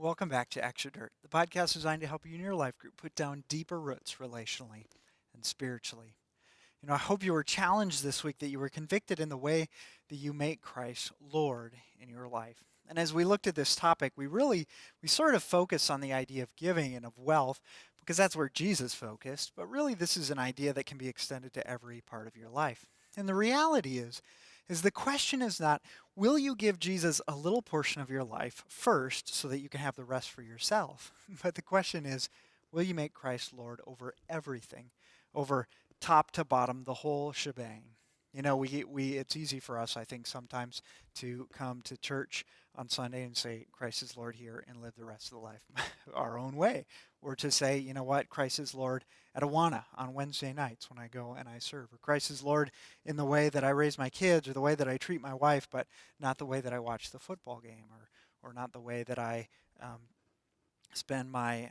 Welcome back to Extra Dirt, the podcast designed to help you and your life group put down deeper roots relationally and spiritually. I hope you were challenged this week, that you were convicted in the way that you make Christ Lord in your life. And as we looked at this topic, we sort of focus on the idea of giving and of wealth because that's where Jesus focused. But really, this is an idea that can be extended to every part of your life. And the reality is the question is not, will you give Jesus a little portion of your life first so that you can have the rest for yourself? But the question is, will you make Christ Lord over everything, over top to bottom, the whole shebang? It's easy for us, I think, sometimes to come to church on Sunday and say, Christ is Lord here, and live the rest of the life our own way. Or to say, you know what, Christ is Lord at Awana on Wednesday nights when I go and I serve. Or Christ is Lord in the way that I raise my kids or the way that I treat my wife, but not the way that I watch the football game, or not the way that I spend my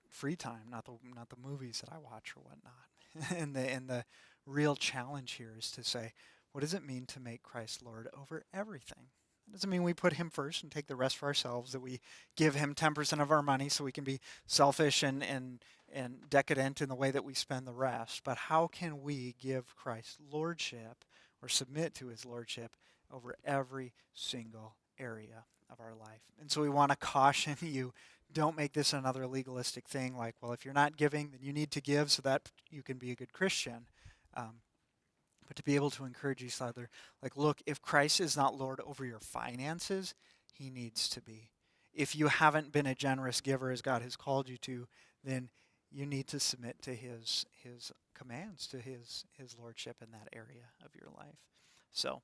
free time, not the movies that I watch or whatnot. And the real challenge here is to say, what does it mean to make Christ Lord over everything? It doesn't mean we put him first and take the rest for ourselves, that we give him 10% of our money so we can be selfish and decadent in the way that we spend the rest. But how can we give Christ lordship or submit to his lordship over every single area of our life? And so we want to caution you, don't make this another legalistic thing like, well, if you're not giving, then you need to give so that you can be a good Christian. But to be able to encourage each other, like, look, if Christ is not Lord over your finances, he needs to be. If you haven't been a generous giver as God has called you to, then you need to submit to his commands, to his lordship in that area of your life. So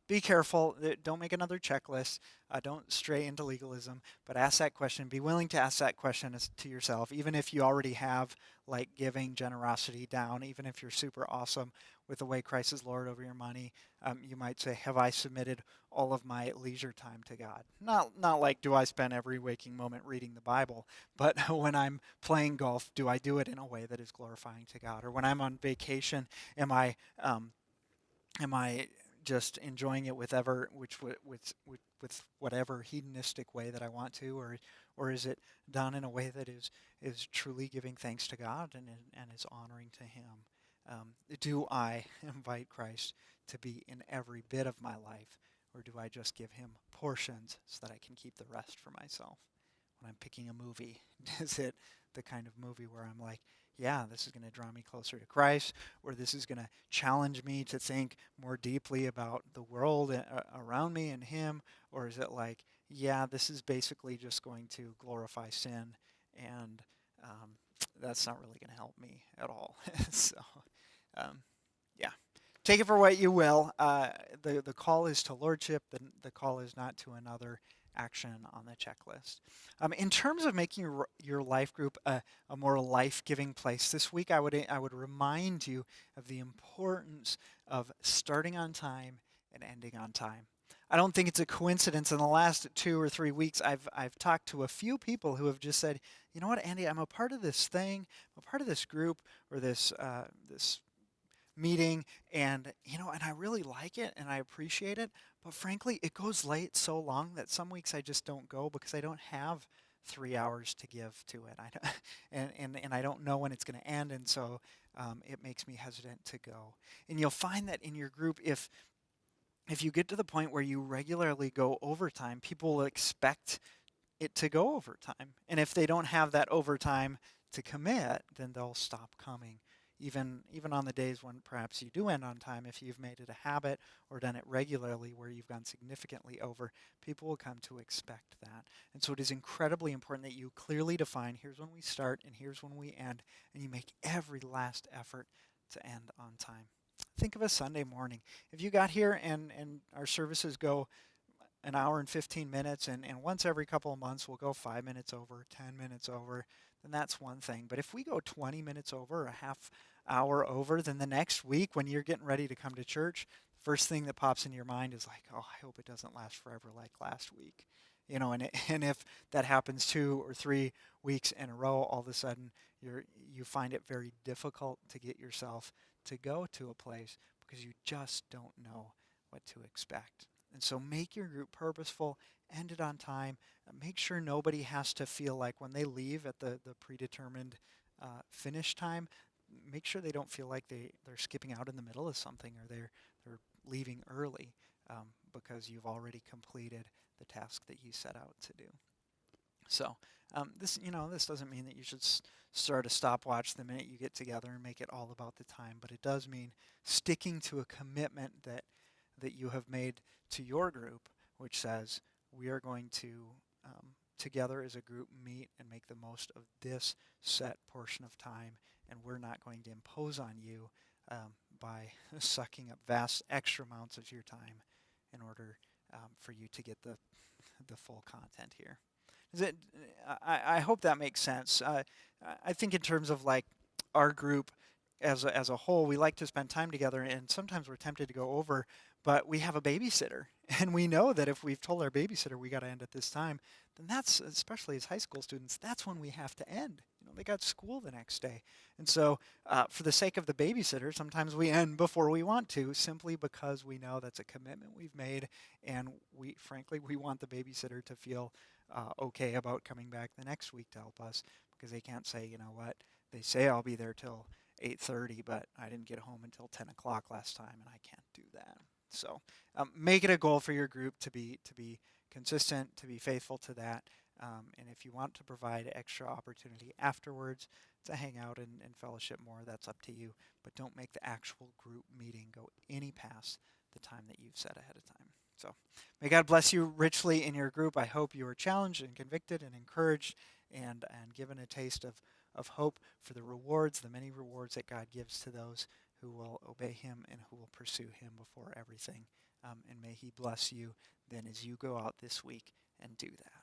be careful. Don't make another checklist. Don't stray into legalism, but ask that question. Be willing to ask that question to yourself, even if you already have like giving generosity down, even if you're super awesome with the way Christ is Lord over your money. You might say, have I submitted all of my leisure time to God? Not like, do I spend every waking moment reading the Bible, but when I'm playing golf, do I do it in a way that is glorifying to God? Or when I'm on vacation, am I just enjoying it with whatever hedonistic way that I want to, or is it done in a way that is truly giving thanks to God and is honoring to him? Do I invite Christ to be in every bit of my life, or do I just give him portions so that I can keep the rest for myself? When I'm picking a movie, is it the kind of movie where I'm like, yeah, this is going to draw me closer to Christ, or this is going to challenge me to think more deeply about the world around me and him? Or is it like, yeah, this is basically just going to glorify sin, and that's not really going to help me at all? So, um, yeah, take it for what you will. The call is to lordship. The call is not to another action on the checklist. In terms of making your life group a more life-giving place this week, I would remind you of the importance of starting on time and ending on time. I don't think it's a coincidence. In the last 2 or 3 weeks, I've talked to a few people who have just said, you know what, Andy, I'm a part of this thing, I'm a part of this group or this meeting, and I really like it and I appreciate it, but frankly it goes late so long that some weeks I just don't go because I don't have 3 hours to give to it. I don't, and I don't know when it's going to end, and so it makes me hesitant to go. And you'll find that in your group, if you get to the point where you regularly go overtime, people will expect it to go overtime, and if they don't have that overtime to commit, then they'll stop coming. Even on the days when perhaps you do end on time, if you've made it a habit or done it regularly where you've gone significantly over, people will come to expect that. And so it is incredibly important that you clearly define, here's when we start and here's when we end, and you make every last effort to end on time. Think of a Sunday morning. If you got here and our services go an hour and 15 minutes, and once every couple of months we'll go 5 minutes over, 10 minutes over, then that's one thing. But if we go 20 minutes over, a half hour over, then the next week when you're getting ready to come to church, the first thing that pops in your mind is like, oh, I hope it doesn't last forever like last week. And if that happens 2 or 3 weeks in a row, all of a sudden you find it very difficult to get yourself to go to a place because you just don't know what to expect. And so make your group purposeful end it on time. Make sure nobody has to feel like when they leave at the predetermined finish time, make sure they don't feel like they're skipping out in the middle of something, or they're leaving early, because you've already completed the task that you set out to do. So this doesn't mean that you should start a stopwatch the minute you get together and make it all about the time, but it does mean sticking to a commitment that you have made to your group, which says we are going to together as a group meet and make the most of this set portion of time, and we're not going to impose on you by sucking up vast extra amounts of your time in order for you to get the full content here. Is it? I hope that makes sense. I think in terms of like our group as a whole, we like to spend time together, and sometimes we're tempted to go over, but we have a babysitter, and we know that if we've told our babysitter we got to end at this time, then that's, especially as high school students, that's when we have to end. They got school the next day, and so for the sake of the babysitter, sometimes we end before we want to, simply because we know that's a commitment we've made, and frankly we want the babysitter to feel okay about coming back the next week to help us, because they can't say, you know what, they say I'll be there till 8:30, but I didn't get home until 10 o'clock last time, and I can't do that. So make it a goal for your group to be consistent, to be faithful to that. And if you want to provide extra opportunity afterwards to hang out and fellowship more, that's up to you. But don't make the actual group meeting go any past the time that you've set ahead of time. So may God bless you richly in your group. I hope you are challenged and convicted and encouraged and given a taste of hope for the rewards, the many rewards that God gives to those who will obey him and who will pursue him before everything. And may he bless you then as you go out this week and do that.